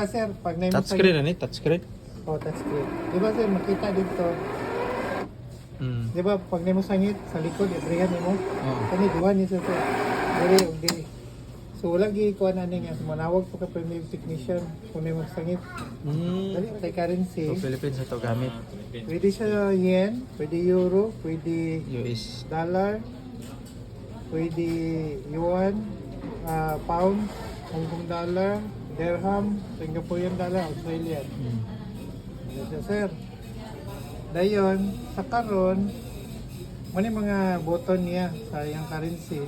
Diba sir, pag na Touchscreen na ni, touchscreen. Oh, touchscreen. Diba sir, makita dito. Diba, pag na mo sangit sa likod, ibrihan mo. Oo. Kani, duha ni sir. Dili, dili. So, walang gikuha na nga. Manawag po ka premier technician kung na mo sangit. Dali, kay currency. So Philippines ito gamit. Pwede siya yen, pwede euro, pwede US. dollar, pwede yuan, pound, Hong Kong dollar, dirham, Singaporean dollar, Australian. Yes, sir. Dayon, sa karon, mani mga button niya sa iyang currency.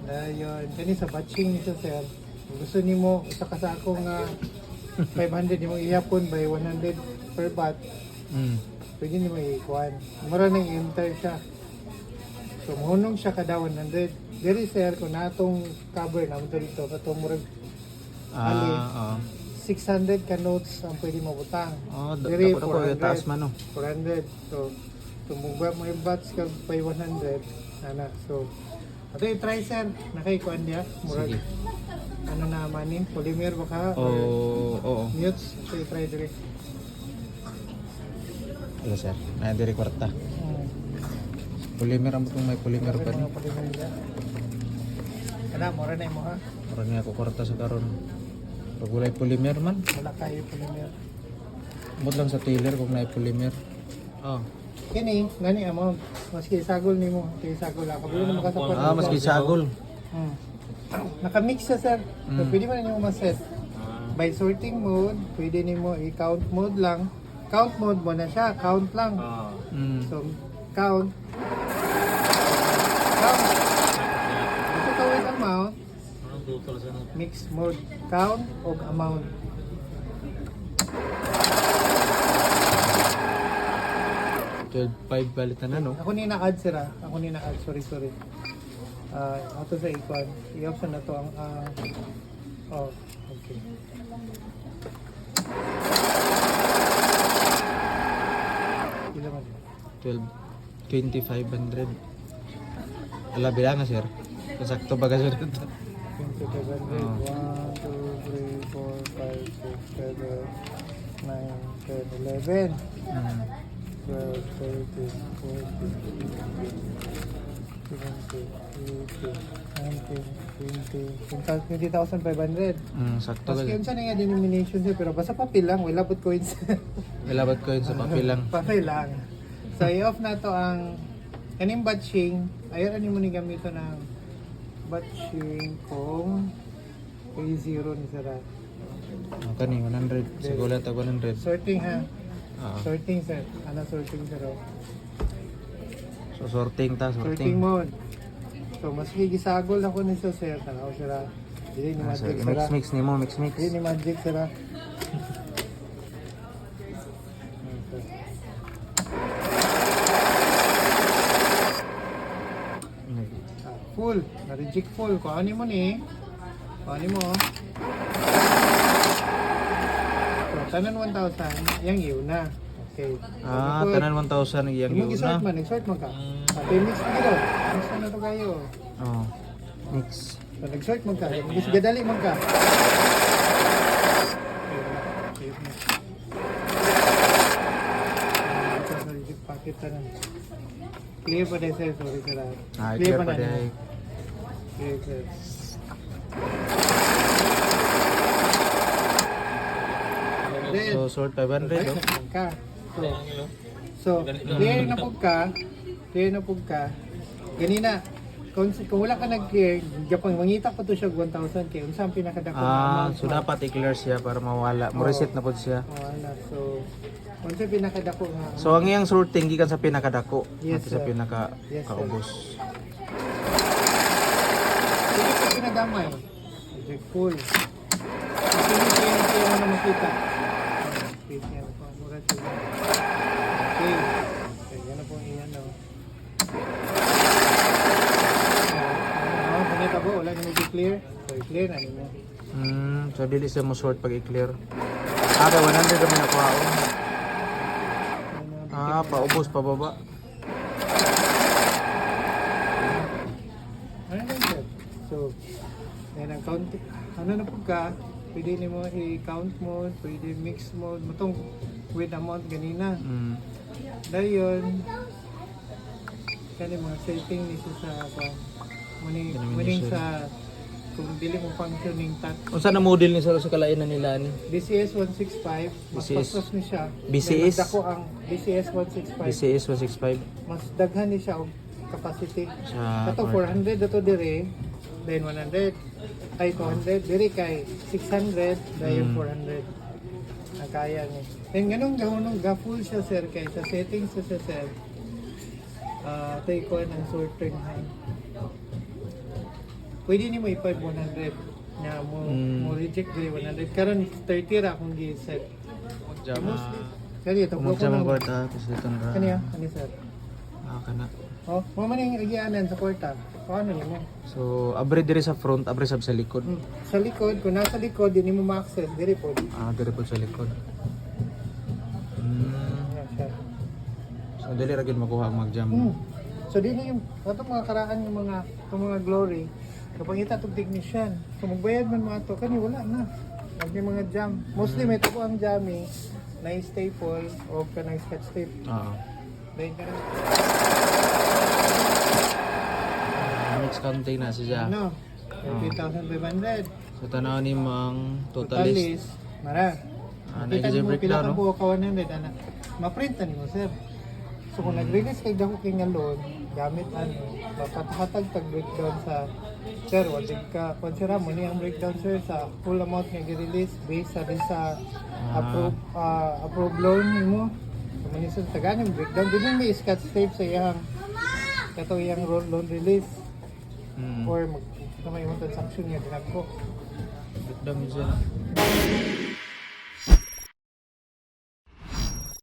Dayon, kani sa batching nito, sir. Kung gusto nimo usa ka sa ako nga 500 nimo ihapon by 100 per bat. Pwede nimo ikuan. Mura nang enter siya. So, mahunong siya kada 100. Diri, sir, kung natong cover na mo dito, katong murag ali, 600 ka notes ang pwede mabutang. Diri, dapat ako taas man no. 400. So, tumugba mo yung bats ka by 100. Ana, so, ato i-try, sir. Nakaikuan niya. Murag, Sige. ano naman yun? Polymer ba ka? Oo. Mutes. So, i-try diri. Ano sir? May diri kwarta. Polymer ang butong may polymer pa ni. Mga polymer niya. Ana, mura na mo ha? Mura niya ako kwarta sa karon. Pag walay polymer man, Wala kayo polymer. mud lang sa tailor kung may polymer. Oh. Kini, gani amount. Maski sagol nimo, kay sagol ako. Bilo na makasapot. Maski sagol. Naka-mix siya, sir. So, pwede mo na nyo ma-set. By sorting mode, pwede nimo i-count mode lang. Count mode mo na siya, count lang. So, count. Count. Ito ka with amount. Mix mode. Count o amount. $12.5 balitan na no. Ako ni na-add, sir. Ako ni na-add. Sorry. Ato sa icon. I-option na to ang... okay. Ilan man? 2,500. Ala bilang nga sir. Sakto ba kasi dito? 2700. 1, 2, 3, 4, 5, 6, 7, 9, 10, 11. 12, 13, 14, 15, 16, 17, 18, 19, 20, 20,500. Sakto Maski ba? yun sa nga denomination siya, pero basta papel lang, wala but coins. Ilabat ko yun sa papel lang. Papel lang. So, i-off na to ang kaning batching. Ayaw mo ni gamito ng batching kung K0 ni Sara. Kani 100. Siguro tag 100. Sorting ha. Oo. Sorting, sir. Ano sorting, sir? So sorting Sorting mode. So, mas gigisagol ako ni sir. Tanaw, sir. Dili ni magic, sir. Mix ni mo, mix. Dili ni magic, sir. Full. Na-reject full. Kung ano mo ni. Kung ano mo. So, tanan 1,000. Yang iyo na. Okay. Tanan 1,000 iyang Yung yun isort na. man. Nag-sort man ka. Pati mix mo gito. Mix na to kayo. Oh. Mix. So, nag-sort mo ka. Gusto gadali mo ka. Pakit na. Clear pa din, sir. Sorry, sir. Clear pa day. Clear, sir. Then, So sort 500 oh. ka. So, clear na po ka. Clear na po ka. Ganina, kung wala ka nag-clear, Japang mangita ko to siya 1,000 kay unsa ang pinakadako na amount So mo? dapat i-clear siya para mawala. Mo reset na po siya. Wala. So, unsa pinakadako nga? So ang iyang sorting gikan sa pinakadako, Yes, sa sir. pinaka Yes, sir. kaubos. Hindi ko pinadamay. Reject full. Hindi na makita. Space yan. Mura siya. Okay. Okay, yan na po iyan daw. Ganito po, wala na mag-clear. So, i-clear na ninyo. So dili siya mo sort pag i-clear. Kaya 100 naman ako ako. Paubos pa baba. Ano na yun? So, yan ang count. Ano na po ka? pwede nimo i-count mode, pwede mix mode, mutong with amount ganina. Dayon, kani mga setting ni siya sa muning Denomination. sa kung dili mo functioning tat. Unsa na model ni sa kalainan nila ni? BCS 165, mas BCS. paspas ni siya. BCS? Then, dako ang BCS 165. BCS 165 Mas daghan ni siya og capacity. sa Ato 400 dato dire, then 100 ay 200 dire kay 600 dayon 400. Ang kaya ni. Then ganun gahunong ga full siya sir kay sa settings sa sir. Take on ang sorting high. Pwede ni mo i-5 100 na mo reject dire 100 karon 30 ra kung gi-set. Jama. Kani ito ko Jama na. kwarta kasi itong ra. Kani ani sir. Kana. Oh, mo man yung agianan sa kwarta. Paano nimo? So, abre diri sa front, abre sab sa likod. Sa likod, kung nasa likod, di mo ma-access, dire po. Diri po sa likod. Yan siya. So, dili ra gyud makuha ang mag-jam. So, di na yung, ito mga karaan yung mga glory, kapag itong technician, kung magbayad man mo ito, kani wala na. Huwag yung mga jam. Mostly may ito po ang jammy, na staple o kanang scotch tape. Oo. Dahil ka rin, Mix counting na siya. ano, 15,500. So, tanaw ni mang totalist. Totalist, mara. Nakikita Kita mo breakdown, pila ka no? buo ka 100, anak. Ma-print na mo, sir. So kung nag-release kay dako kay nga loan, gamit ano, hatag tag breakdown sa sir, wag ka konsidera mo ni ang breakdown sir sa full amount nga gi-release based sa approve loan mo. So man sa tagaan yung breakdown din may scotch tape sa iyang kato iyang loan release or mag may transaction nga dinagko. Breakdown siya.